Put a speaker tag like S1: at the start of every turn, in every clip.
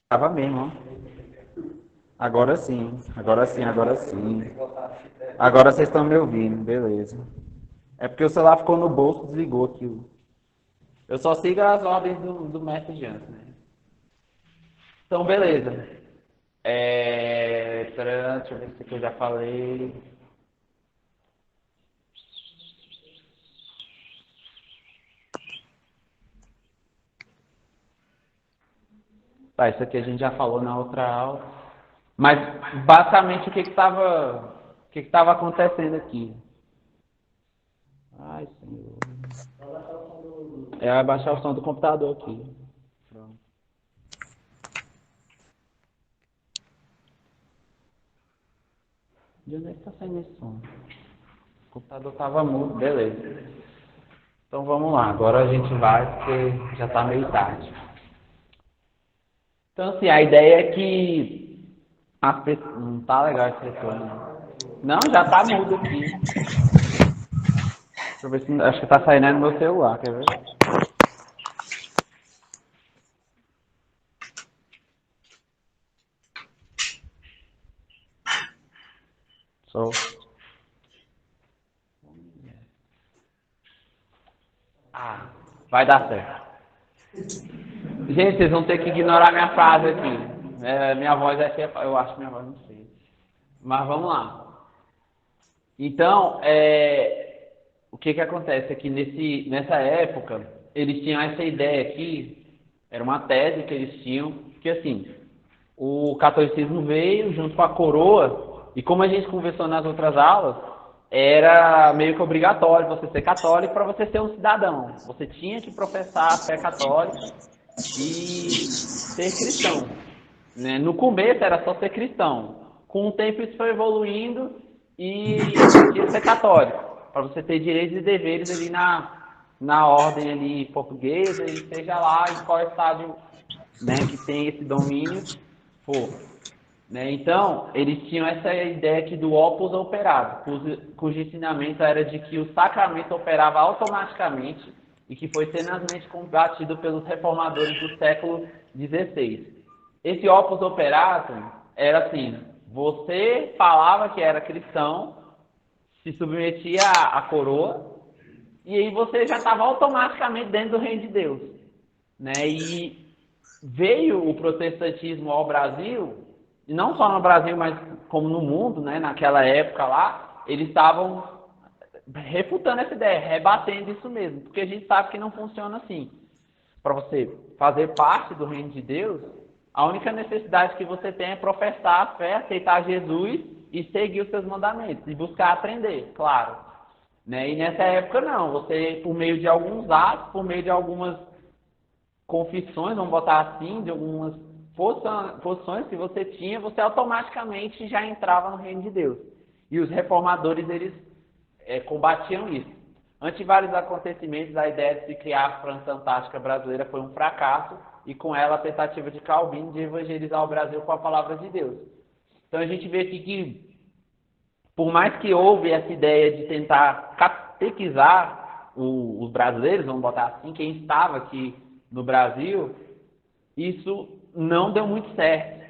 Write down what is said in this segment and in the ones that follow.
S1: Tava mesmo, ó. Agora sim, agora sim, agora sim. Agora vocês estão me ouvindo, beleza. É porque o celular ficou no bolso, desligou aqui. Eu só sigo as ordens do mestre Jansen, né? Então, beleza. Deixa eu ver se aqui eu já falei. Tá, isso aqui a gente já falou na outra aula. Mas, basicamente, o que que tava acontecendo aqui? Ai, senhor. É abaixar o som do computador aqui. Pronto. De onde é que tá saindo esse som? O computador tava mudo, beleza. Então vamos lá, agora a gente vai porque já tá meio tarde. Então assim, a ideia é que as pessoas. Não tá legal esse retorno. Não, já tá mudo aqui. Deixa eu ver se. Acho que tá saindo no meu celular, quer ver? Só. Ah, vai dar certo. Gente, vocês vão ter que ignorar minha frase aqui. Minha voz é cheia. Eu acho que minha voz não sei. Mas vamos lá. Então, o que que acontece é que nessa época, eles tinham essa ideia aqui, era uma tese que eles tinham, que assim, o catolicismo veio junto com a coroa, e como a gente conversou nas outras aulas, era meio que obrigatório você ser católico para você ser um cidadão. Você tinha que professar a fé católica e ser cristão. Né? No começo era só ser cristão. Com o tempo isso foi evoluindo e você tinha que ser católico, para você ter direitos e deveres ali na ordem ali portuguesa e seja lá em qual estado, né, que tem esse domínio for. Né? Então, eles tinham essa ideia aqui do opus operado, cujo ensinamento era de que o sacramento operava automaticamente e que foi tenazmente combatido pelos reformadores do século XVI. Esse opus operatum era assim: você falava que era cristão, se submetia à coroa, e aí você já estava automaticamente dentro do reino de Deus. Né? E veio o protestantismo ao Brasil, e não só no Brasil, mas como no mundo, né? Naquela época lá, eles estavam refutando essa ideia, rebatendo isso mesmo, porque a gente sabe que não funciona assim. Para você fazer parte do reino de Deus, a única necessidade que você tem é professar a fé, aceitar Jesus e seguir os seus mandamentos, e buscar aprender, claro. Né? E nessa época não, você, por meio de alguns atos, por meio de algumas confissões, vamos botar assim, de algumas posições que você tinha, você automaticamente já entrava no reino de Deus. E os reformadores, eles combatiam isso. Ante vários acontecimentos, a ideia de se criar a França Antártica Brasileira foi um fracasso, e com ela a tentativa de Calvino de evangelizar o Brasil com a palavra de Deus. Então a gente vê aqui que, por mais que houve essa ideia de tentar catequizar os brasileiros, vamos botar assim, quem estava aqui no Brasil, isso não deu muito certo,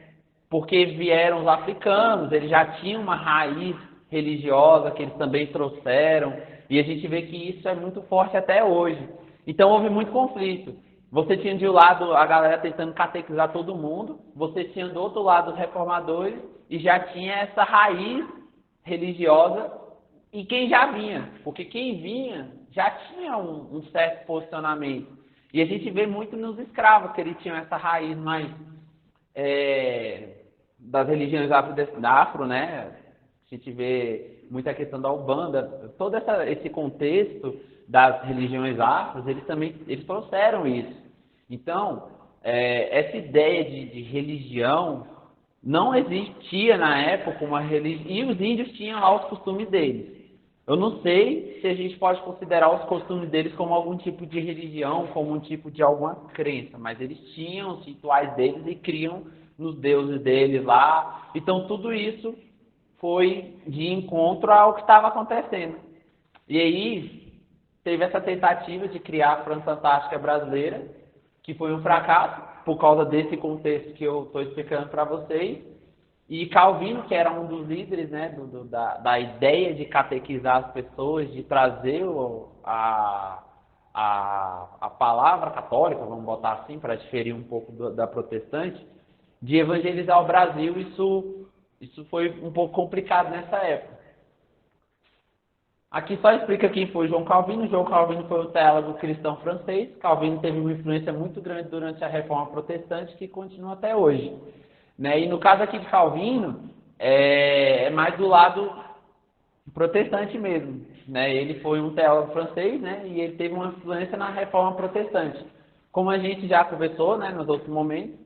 S1: porque vieram os africanos, eles já tinham uma raiz religiosa que eles também trouxeram, e a gente vê que isso é muito forte até hoje. Então houve muito conflito. Você tinha de um lado a galera tentando catequizar todo mundo, você tinha do outro lado os reformadores, e já tinha essa raiz religiosa, e quem já vinha, porque quem vinha já tinha um certo posicionamento. E a gente vê muito nos escravos, que eles tinham essa raiz mais das religiões afro, né? A gente vê muita questão da Umbanda, todo esse contexto das religiões afros, eles também eles trouxeram isso. Então, essa ideia de religião não existia na época uma religião, e os índios tinham lá os costumes deles. Eu não sei se a gente pode considerar os costumes deles como algum tipo de religião, como um tipo de alguma crença, mas eles tinham os rituais deles e criam nos deuses deles lá. Então tudo isso foi de encontro ao que estava acontecendo. E aí teve essa tentativa de criar a França Antártica Brasileira, que foi um fracasso por causa desse contexto que eu estou explicando para vocês. E Calvino, que era um dos líderes, né, da ideia de catequizar as pessoas, de trazer a palavra católica, vamos botar assim, para diferir um pouco da protestante, de evangelizar o Brasil, isso foi um pouco complicado nessa época. Aqui só explica quem foi João Calvino. João Calvino foi um teólogo cristão francês. Calvino teve uma influência muito grande durante a Reforma Protestante, que continua até hoje. Né? E no caso aqui de Calvino, é mais do lado protestante mesmo. Né? Ele foi um teólogo francês, né? E ele teve uma influência na Reforma Protestante. Como a gente já conversou, né, nos outros momentos,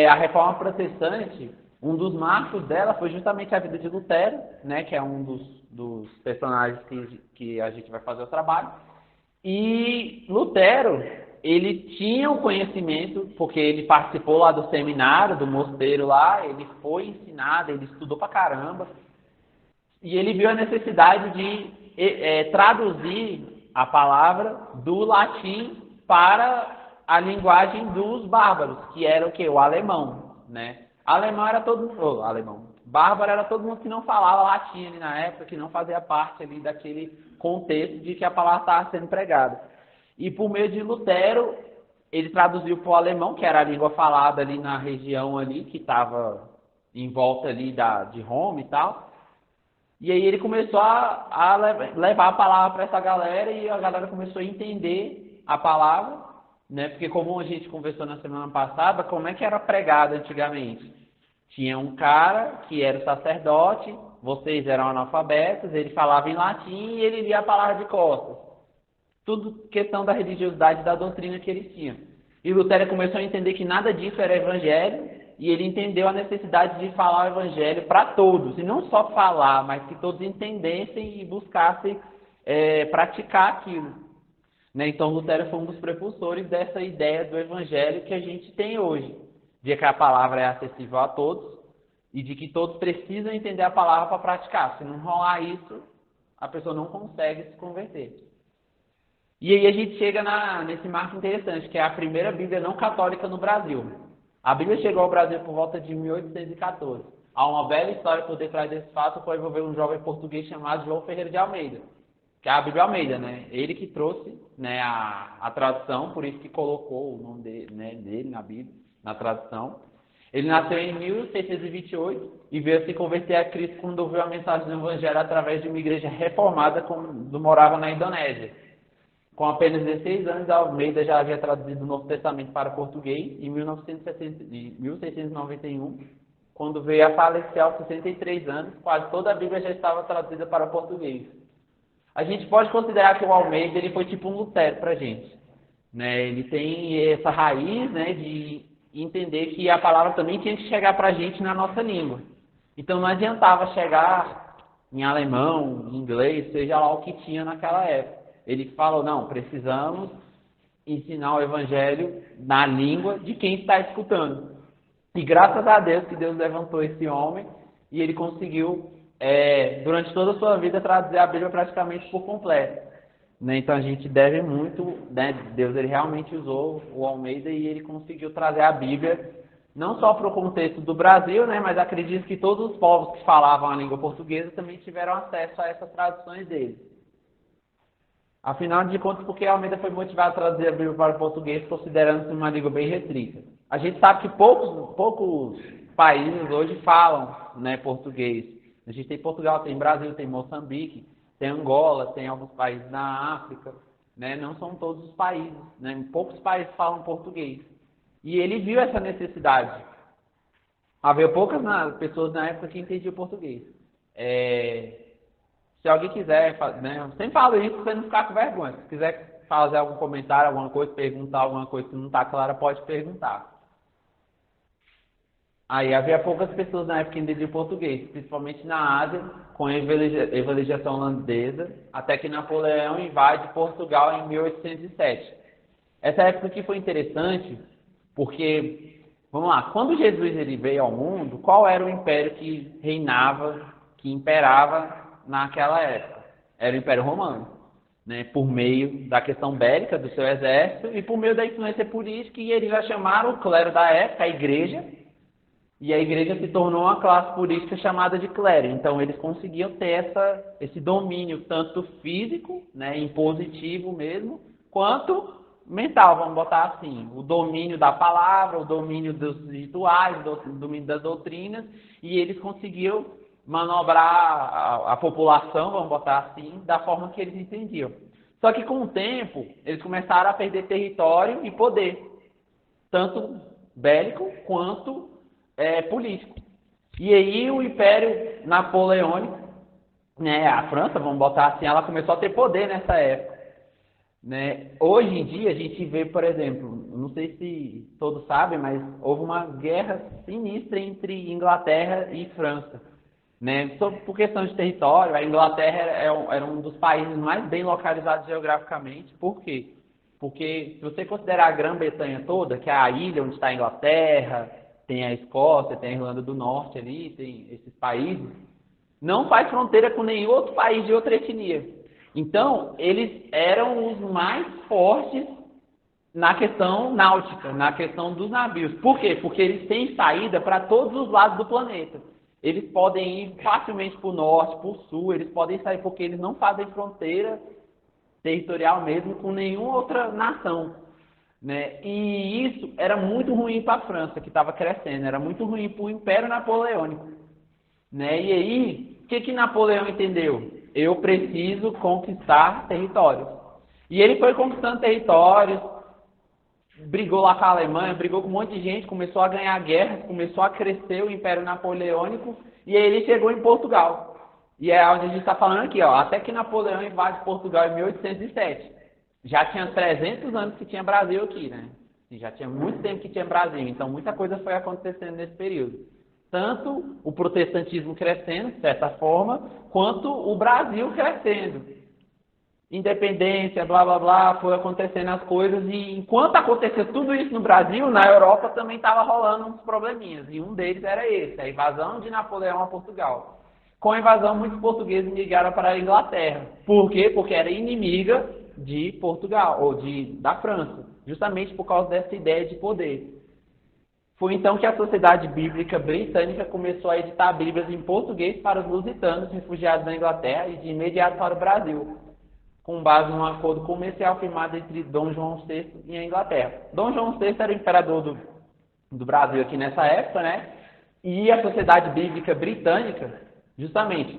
S1: a Reforma Protestante, um dos marcos dela foi justamente a vida de Lutero, né, que é um dos personagens que a gente vai fazer o trabalho. E Lutero, ele tinha o conhecimento, porque ele participou lá do seminário, do mosteiro lá, ele foi ensinado, ele estudou pra caramba, e ele viu a necessidade de traduzir a palavra do latim para a linguagem dos bárbaros, que era o quê? O alemão, né? Alemão era todo mundo, alemão. Bárbaro era todo mundo que não falava latim ali na época, que não fazia parte ali daquele contexto de que a palavra estava sendo pregada. E por meio de Lutero, ele traduziu para o alemão, que era a língua falada ali na região ali, que estava em volta ali de Roma e tal. E aí ele começou a levar a palavra para essa galera e a galera começou a entender a palavra, né? Porque como a gente conversou na semana passada, como é que era pregado antigamente? Tinha um cara que era o sacerdote, vocês eram analfabetos, ele falava em latim e ele lia a palavra de costas. Tudo questão da religiosidade e da doutrina que eles tinham. E Lutero começou a entender que nada disso era evangelho, e ele entendeu a necessidade de falar o evangelho para todos, e não só falar, mas que todos entendessem e buscassem praticar aquilo. Né? Então Lutero foi um dos prepulsores dessa ideia do evangelho que a gente tem hoje, de que a palavra é acessível a todos, e de que todos precisam entender a palavra para praticar. Se não rolar isso, a pessoa não consegue se converter. E aí a gente chega nesse marco interessante, que é a primeira Bíblia não católica no Brasil. A Bíblia chegou ao Brasil por volta de 1814. Há uma bela história por detrás desse fato, foi envolver um jovem português chamado João Ferreira de Almeida, que é a Bíblia Almeida, né? Ele que trouxe, né, a tradução, por isso que colocou o nome dele na Bíblia, na tradução. Ele nasceu em 1628 e veio se converter a Cristo quando ouviu a mensagem do Evangelho através de uma igreja reformada quando morava na Indonésia. Com apenas 16 anos, Almeida já havia traduzido o Novo Testamento para português em 1691, quando veio a falecer aos 63 anos, quase toda a Bíblia já estava traduzida para português. A gente pode considerar que o Almeida ele foi tipo um Lutero para a gente. Né? Ele tem essa raiz, né, de entender que a palavra também tinha que chegar para a gente na nossa língua. Então não adiantava chegar em alemão, em inglês, seja lá o que tinha naquela época. Ele falou, não, precisamos ensinar o evangelho na língua de quem está escutando. E graças a Deus que Deus levantou esse homem e ele conseguiu, durante toda a sua vida, traduzir a Bíblia praticamente por completo. Né? Então a gente deve muito, né? Deus ele realmente usou o Almeida e ele conseguiu trazer a Bíblia não só para o contexto do Brasil, né? Mas acredito que todos os povos que falavam a língua portuguesa também tiveram acesso a essas traduções dele. Afinal de contas, porque Almeida foi motivado a traduzir a Bíblia para o português, considerando-se uma língua bem restrita. A gente sabe que poucos países hoje falam, né, português. A gente tem Portugal, tem Brasil, tem Moçambique, tem Angola, tem alguns países na África. Né? Não são todos os países. Né? Poucos países falam português. E ele viu essa necessidade. Havia poucas pessoas na época que entendiam português. Se alguém quiser, né, eu sempre falo isso para você não ficar com vergonha. Se quiser fazer algum comentário, alguma coisa, perguntar alguma coisa que não está clara, pode perguntar. Aí havia poucas pessoas na época que entendiam português, principalmente na Ásia, com a evangelização holandesa, até que Napoleão invade Portugal em 1807. Essa época aqui foi interessante, porque, vamos lá, quando Jesus ele veio ao mundo, qual era o império que reinava, que imperava naquela época? Era o Império Romano. né, por meio da questão bélica do seu exército e por meio da influência política, e eles já chamaram o clero da época, a igreja, e a igreja se tornou uma classe política chamada de clero. Então eles conseguiam ter esse domínio, tanto físico, né, impositivo mesmo, quanto mental, vamos botar assim. O domínio da palavra, o domínio dos rituais, o domínio das doutrinas, e eles conseguiam manobrar a população, vamos botar assim, da forma que eles entendiam. Só que com o tempo, eles começaram a perder território e poder, tanto bélico quanto político. E aí o Império Napoleônico, né, a França, vamos botar assim, ela começou a ter poder nessa época. Né? Hoje em dia a gente vê, por exemplo, não sei se todos sabem, mas houve uma guerra sinistra entre Inglaterra e França. Né? Por questão de território, a Inglaterra era um dos países mais bem localizados geograficamente. Por quê? Porque se você considerar a Grã-Bretanha toda, que é a ilha onde está a Inglaterra, tem a Escócia, tem a Irlanda do Norte ali, tem esses países, não faz fronteira com nenhum outro país de outra etnia. Então, eles eram os mais fortes na questão náutica, na questão dos navios. Por quê? Porque eles têm saída para todos os lados do planeta. Eles podem ir facilmente para o norte, para o sul, eles podem sair porque eles não fazem fronteira territorial mesmo com nenhuma outra nação. Né? E isso era muito ruim para a França, que estava crescendo, era muito ruim para o Império Napoleônico. Né? E aí, o que Napoleão entendeu? Eu preciso conquistar territórios. E ele foi conquistando territórios, brigou lá com a Alemanha, brigou com um monte de gente, começou a ganhar guerras, começou a crescer o Império Napoleônico, e aí ele chegou em Portugal. E é onde a gente está falando aqui, ó, até que Napoleão invade Portugal em 1807. Já tinha 300 anos que tinha Brasil aqui, né? Já tinha muito tempo que tinha Brasil, então muita coisa foi acontecendo nesse período. Tanto o protestantismo crescendo, de certa forma, quanto o Brasil crescendo. Independência, blá, blá, blá, foi acontecendo as coisas. E enquanto acontecia tudo isso no Brasil, na Europa também estava rolando uns probleminhas. E um deles era esse, a invasão de Napoleão a Portugal. Com a invasão, muitos portugueses migraram para a Inglaterra. Por quê? Porque era inimiga de Portugal, ou da França. Justamente por causa dessa ideia de poder. Foi então que a Sociedade Bíblica Britânica começou a editar Bíblias em português para os lusitanos refugiados na Inglaterra e de imediato para o Brasil, com base num acordo comercial firmado entre Dom João VI e a Inglaterra. Dom João VI era o imperador do Brasil aqui nessa época, né? E a Sociedade Bíblica Britânica, justamente,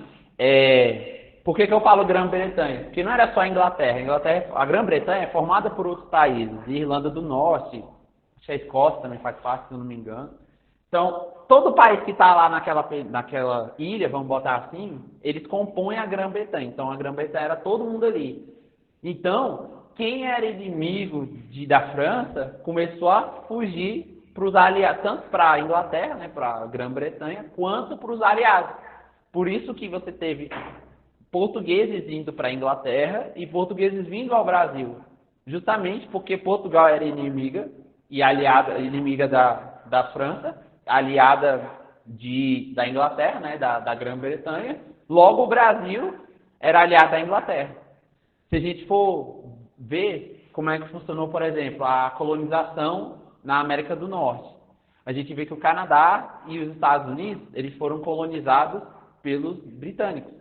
S1: por que eu falo Grã-Bretanha? Porque não era só a Inglaterra. A Grã-Bretanha é formada por outros países, Irlanda do Norte, acho que a Escócia também faz parte, se eu não me engano. Então, todo país que está lá naquela ilha, vamos botar assim, eles compõem a Grã-Bretanha. Então, a Grã-Bretanha era todo mundo ali. Então, quem era inimigo da França começou a fugir para os aliados, tanto para a Inglaterra, né, para a Grã-Bretanha, quanto para os aliados. Por isso que você teve portugueses indo para a Inglaterra e portugueses vindo ao Brasil. Justamente porque Portugal era inimiga e aliada, inimiga da França, aliada da Inglaterra, né, da Grã-Bretanha. Logo, o Brasil era aliado à Inglaterra. Se a gente for ver como é que funcionou, por exemplo, a colonização na América do Norte, a gente vê que o Canadá e os Estados Unidos eles foram colonizados pelos britânicos,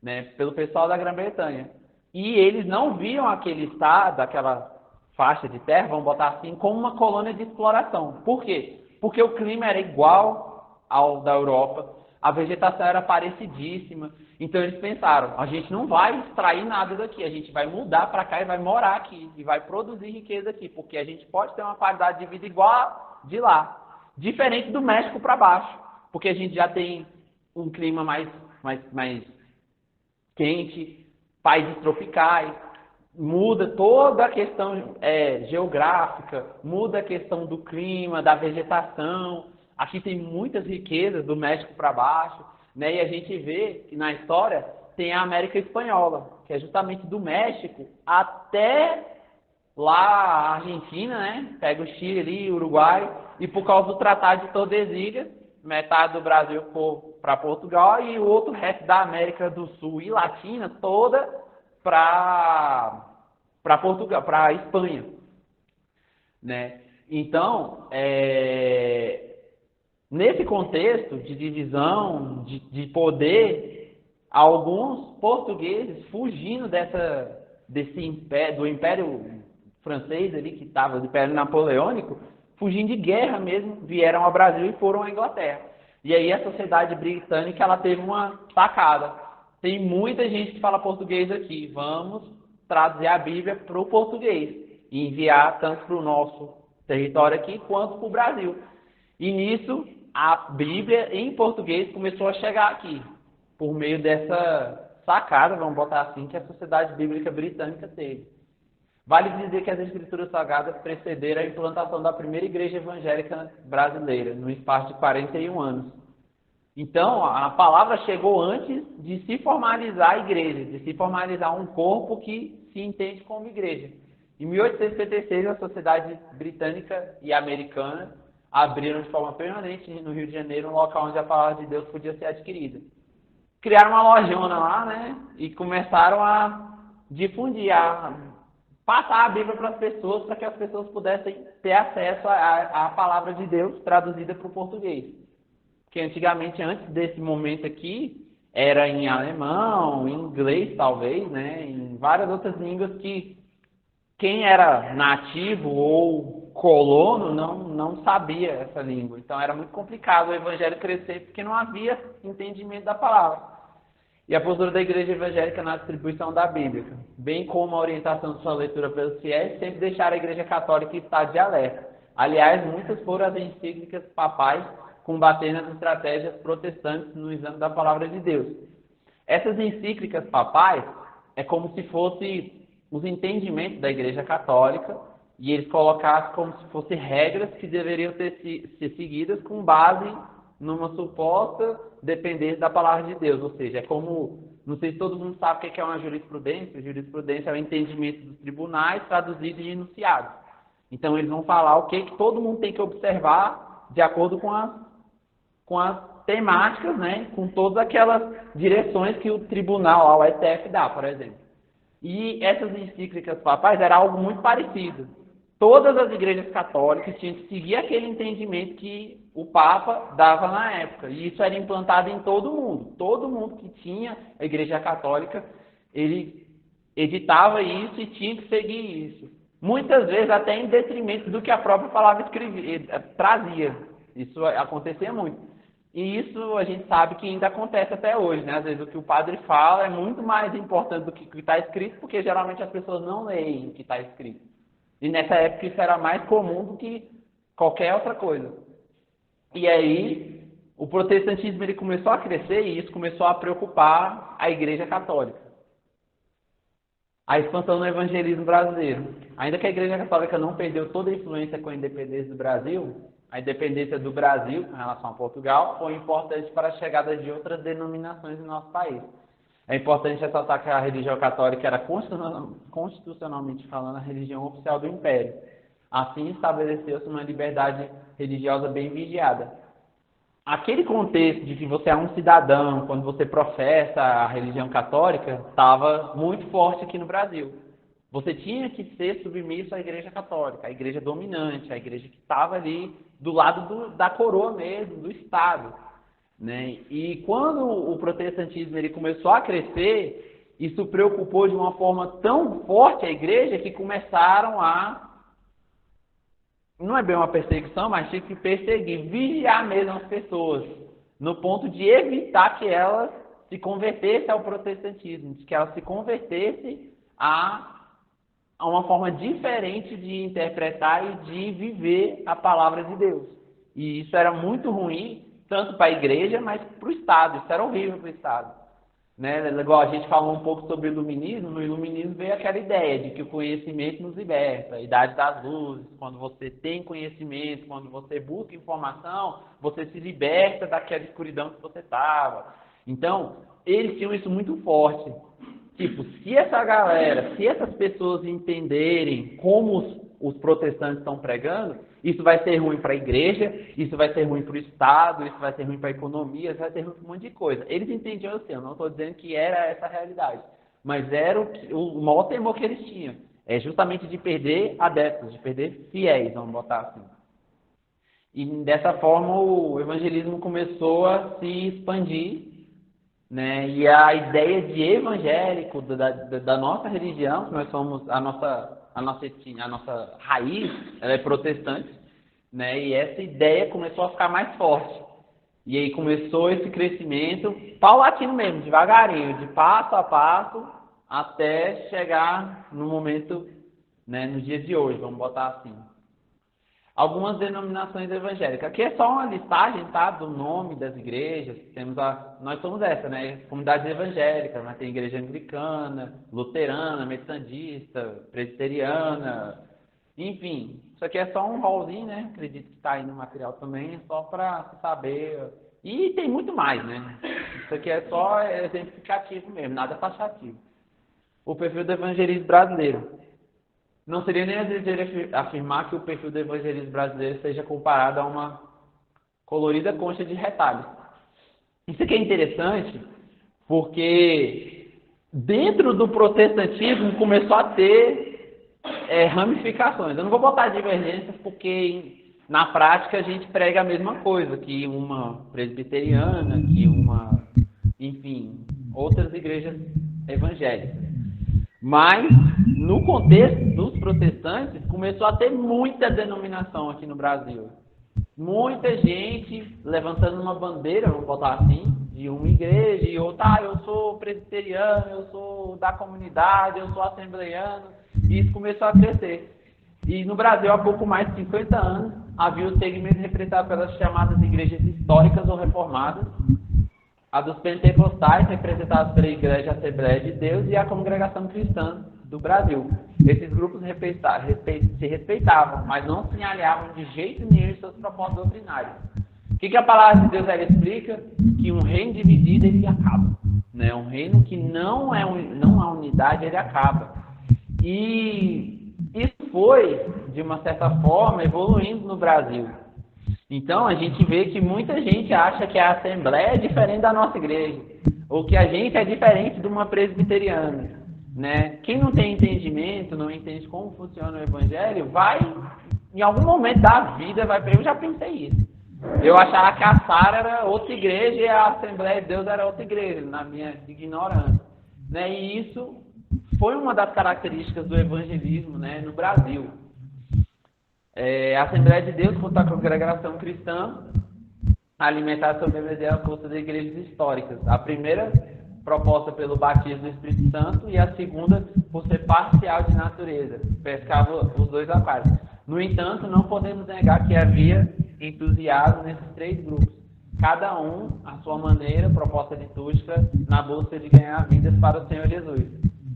S1: né, pelo pessoal da Grã-Bretanha. E eles não viam aquele estado, aquela faixa de terra, vamos botar assim, como uma colônia de exploração. Por quê? Porque o clima era igual ao da Europa, a vegetação era parecidíssima. Então eles pensaram, a gente não vai extrair nada daqui, a gente vai mudar para cá e vai morar aqui, e vai produzir riqueza aqui, porque a gente pode ter uma qualidade de vida igual a de lá. Diferente do México para baixo, porque a gente já tem um clima mais quente, países tropicais, muda toda a questão geográfica, muda a questão do clima, da vegetação. Aqui tem muitas riquezas do México para baixo, né? E a gente vê que na história tem a América Espanhola, que é justamente do México até lá a Argentina, né? Pega o Chile ali, o Uruguai, e por causa do Tratado de Tordesilhas, metade do Brasil for para Portugal e o outro resto da América do Sul e Latina toda Portugal, para Espanha, né? Então, nesse contexto de divisão, de poder, alguns portugueses fugindo do Império Francês ali, que estava, do Império Napoleônico, fugindo de guerra mesmo, vieram ao Brasil e foram à Inglaterra. E aí a sociedade britânica, ela teve uma sacada. Tem muita gente que fala português aqui, vamos traduzir a Bíblia para o português e enviar tanto para o nosso território aqui quanto para o Brasil. E nisso, a Bíblia em português começou a chegar aqui, por meio dessa sacada, vamos botar assim, que a Sociedade Bíblica Britânica teve. Vale dizer que as Escrituras Sagradas precederam a implantação da primeira igreja evangélica brasileira, no espaço de 41 anos. Então, a palavra chegou antes de se formalizar a igreja, de se formalizar um corpo que se entende como igreja. Em 1856, a Sociedade Britânica e Americana abriram de forma permanente no Rio de Janeiro um local onde a palavra de Deus podia ser adquirida. Criaram uma lojona lá, né? E começaram a difundir, a passar a Bíblia para as pessoas, para que as pessoas pudessem ter acesso à palavra de Deus traduzida para o português. Porque antigamente, antes desse momento aqui, era em alemão, em inglês talvez, né? Em várias outras línguas que quem era nativo ou colono não sabia essa língua. Então era muito complicado o evangelho crescer porque não havia entendimento da palavra. E a postura da igreja evangélica na distribuição da Bíblia, bem como a orientação de sua leitura pelos fiéis, sempre deixaram a igreja católica em estado de alerta. Aliás, muitas foram as encíclicas papais combatendo as estratégias protestantes no exame da palavra de Deus. Essas encíclicas papais é como se fosse os entendimentos da igreja católica e eles colocassem como se fossem regras que deveriam ser seguidas com base numa suposta dependência da palavra de Deus. Ou seja, é como, não sei se todo mundo sabe o que é uma jurisprudência. Jurisprudência é o entendimento dos tribunais traduzido em enunciados. Então eles vão falar o que todo mundo tem que observar de acordo com as temáticas, né? Com todas aquelas direções que o tribunal, o STF dá, por exemplo. E essas encíclicas papais era algo muito parecido. Todas as igrejas católicas tinham que seguir aquele entendimento que o Papa dava na época. E isso era implantado em todo mundo. Todo mundo que tinha a igreja católica, ele editava isso e tinha que seguir isso. Muitas vezes até em detrimento do que a própria palavra trazia. Isso acontecia muito. E isso a gente sabe que ainda acontece até hoje, né? Às vezes o que o padre fala é muito mais importante do que o que está escrito, porque geralmente as pessoas não leem o que está escrito. E nessa época isso era mais comum do que qualquer outra coisa. E aí o protestantismo ele começou a crescer e isso começou a preocupar a Igreja Católica. A expansão no evangelismo brasileiro. Ainda que a Igreja Católica não perdeu toda a influência com a independência do Brasil, a independência do Brasil em relação a Portugal foi importante para a chegada de outras denominações no nosso país. É importante ressaltar que a religião católica era constitucionalmente falando a religião oficial do Império. Assim estabeleceu-se uma liberdade religiosa bem vigiada. Aquele contexto de que você é um cidadão, quando você professa a religião católica, estava muito forte aqui no Brasil. Você tinha que ser submisso à Igreja Católica, à Igreja dominante, à Igreja que estava ali do lado da coroa mesmo, do Estado, né? E quando o protestantismo ele começou a crescer, isso preocupou de uma forma tão forte a Igreja que começaram não é bem uma perseguição, mas tinha que perseguir, vigiar mesmo as pessoas, no ponto de evitar que elas se convertessem ao protestantismo, de que elas se convertessem a uma forma diferente de interpretar e de viver a palavra de Deus. E isso era muito ruim, tanto para a igreja, mas para o Estado. Isso era horrível para o Estado. Né? Igual a gente falou um pouco sobre o iluminismo, no iluminismo veio aquela ideia de que o conhecimento nos liberta, a idade das luzes, quando você tem conhecimento, quando você busca informação, você se liberta daquela escuridão que você estava. Então, eles tinham isso muito forte. Tipo, se essa galera, se essas pessoas entenderem como os protestantes estão pregando, isso vai ser ruim para a igreja, isso vai ser ruim para o Estado, isso vai ser ruim para a economia, isso vai ser ruim para um monte de coisa. Eles entendiam assim, eu não estou dizendo que era essa a realidade. Mas era o maior temor que eles tinham. É justamente de perder adeptos, de perder fiéis, vamos botar assim. E dessa forma o evangelismo começou a se expandir, né? E a ideia de evangélico da nossa religião, que nós somos a nossa raiz, ela é protestante, né? E essa ideia começou a ficar mais forte. E aí começou esse crescimento paulatino mesmo, devagarinho, de passo a passo, até chegar no momento, né, no dia de hoje, vamos botar assim. Algumas denominações evangélicas. Aqui é só uma listagem, tá, do nome das igrejas. Nós somos essa, né? Comunidades evangélicas, mas tem igreja anglicana, luterana, metodista, presbiteriana, enfim. Isso aqui é só um rolzinho, né? Acredito que está aí no material também, é só para saber. E tem muito mais, né? Isso aqui é só exemplificativo mesmo, nada taxativo. O perfil do evangelismo brasileiro. Não seria nem exagero afirmar que o perfil do evangelismo brasileiro seja comparado a uma colorida concha de retalhos. Isso aqui é interessante porque dentro do protestantismo começou a ter ramificações. Eu não vou botar divergências porque na prática a gente prega a mesma coisa que uma presbiteriana, enfim, outras igrejas evangélicas. Mas, no contexto dos protestantes, começou a ter muita denominação aqui no Brasil. Muita gente levantando uma bandeira, vamos botar assim, de uma igreja e outra, eu sou presbiteriano, eu sou da comunidade, eu sou assembleiano. E isso começou a crescer. E no Brasil, há pouco mais de 50 anos, havia o segmento representado pelas chamadas igrejas históricas ou reformadas, a dos pentecostais, representados pela Igreja Assembleia de Deus, e a Congregação Cristã do Brasil. Esses grupos se respeitavam, mas não se alinhavam de jeito nenhum em seus propósitos doutrinários. O que a palavra de Deus ela explica? Que um reino dividido ele acaba. Né? Um reino que não há unidade, ele acaba. E isso foi, de uma certa forma, evoluindo no Brasil. Então, a gente vê que muita gente acha que a Assembleia é diferente da nossa igreja, ou que a gente é diferente de uma presbiteriana, né? Quem não tem entendimento, não entende como funciona o Evangelho, vai, em algum momento da vida, eu já pensei isso. Eu achava que a Sara era outra igreja e a Assembleia de Deus era outra igreja, na minha ignorância. Né? E isso foi uma das características do evangelismo, né, no Brasil. A Assembleia de Deus, junto à Congregação Cristã, alimentar sob a força das igrejas históricas. A primeira proposta pelo batismo do Espírito Santo e a segunda por ser parcial de natureza. Pescava os dois aquários. No entanto, não podemos negar que havia entusiasmo nesses três grupos. Cada um, à sua maneira, proposta litúrgica, na busca de ganhar vidas para o Senhor Jesus.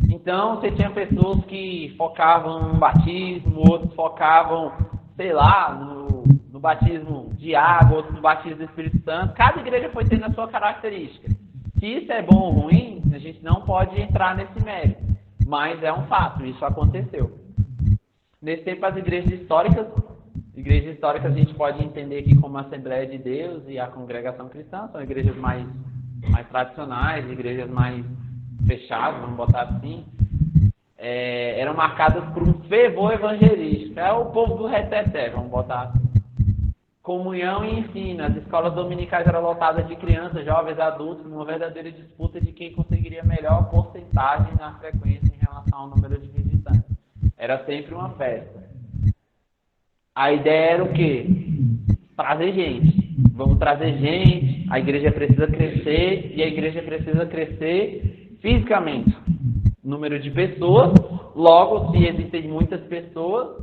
S1: Então, você tinha pessoas que focavam no batismo, outros focavam, sei lá, no batismo de água, outros no batismo do Espírito Santo. Cada igreja foi tendo a sua característica. Se isso é bom ou ruim, a gente não pode entrar nesse mérito. Mas é um fato, isso aconteceu. Nesse tempo, as igrejas históricas a gente pode entender aqui como a Assembleia de Deus e a Congregação Cristã, são igrejas mais tradicionais, igrejas mais fechadas, vamos botar assim, eram marcadas por um fervor evangelístico. É o povo do reteté, vamos botar assim. Comunhão e ensino. As escolas dominicais eram lotadas de crianças, jovens, adultos, numa verdadeira disputa de quem conseguiria melhor porcentagem na frequência em relação ao número de visitantes. Era sempre uma festa. A ideia era o quê? Trazer gente. Vamos trazer gente, a igreja precisa crescer, e a igreja precisa crescer fisicamente. Número de pessoas, logo, se existem muitas pessoas,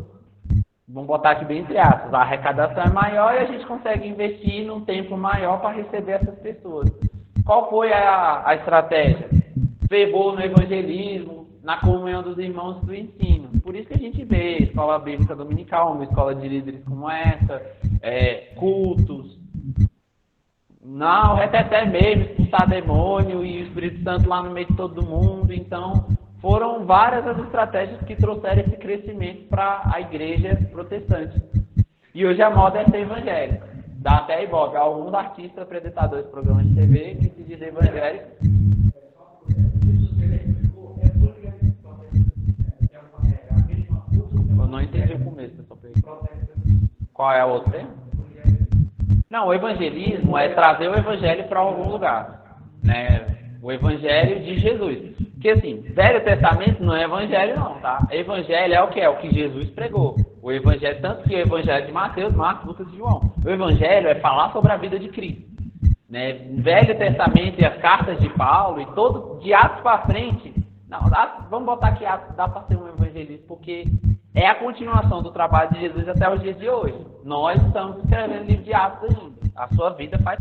S1: vamos botar aqui bem entre aspas, a arrecadação é maior e a gente consegue investir num tempo maior para receber essas pessoas. Qual foi a estratégia? Fervor no evangelismo, na comunhão dos irmãos do ensino. Por isso que a gente vê escola bíblica dominical, uma escola de líderes como essa, cultos. Não, o reteté mesmo, expulsar demônio e o Espírito Santo lá no meio de todo mundo. Então, foram várias as estratégias que trouxeram esse crescimento para a igreja protestante. E hoje a moda é ser evangélico. Dá até ibope. Alguns artistas, apresentadores de programas de TV que se dizem evangélicos. Qual é a outra? Não, o evangelismo é trazer o evangelho para algum lugar, né? O evangelho de Jesus. Porque assim, Velho Testamento não é evangelho não, tá? Evangelho é o que? É o que Jesus pregou. O evangelho, tanto que o evangelho de Mateus, Marcos, Lucas e João. O evangelho é falar sobre a vida de Cristo. Né? Velho Testamento e as cartas de Paulo e todo, de Atos para frente, não, vamos botar aqui Atos, dá para ser um evangelista, porque é a continuação do trabalho de Jesus até os dias de hoje. Nós estamos escrevendo o livro de Atos ainda. A sua vida faz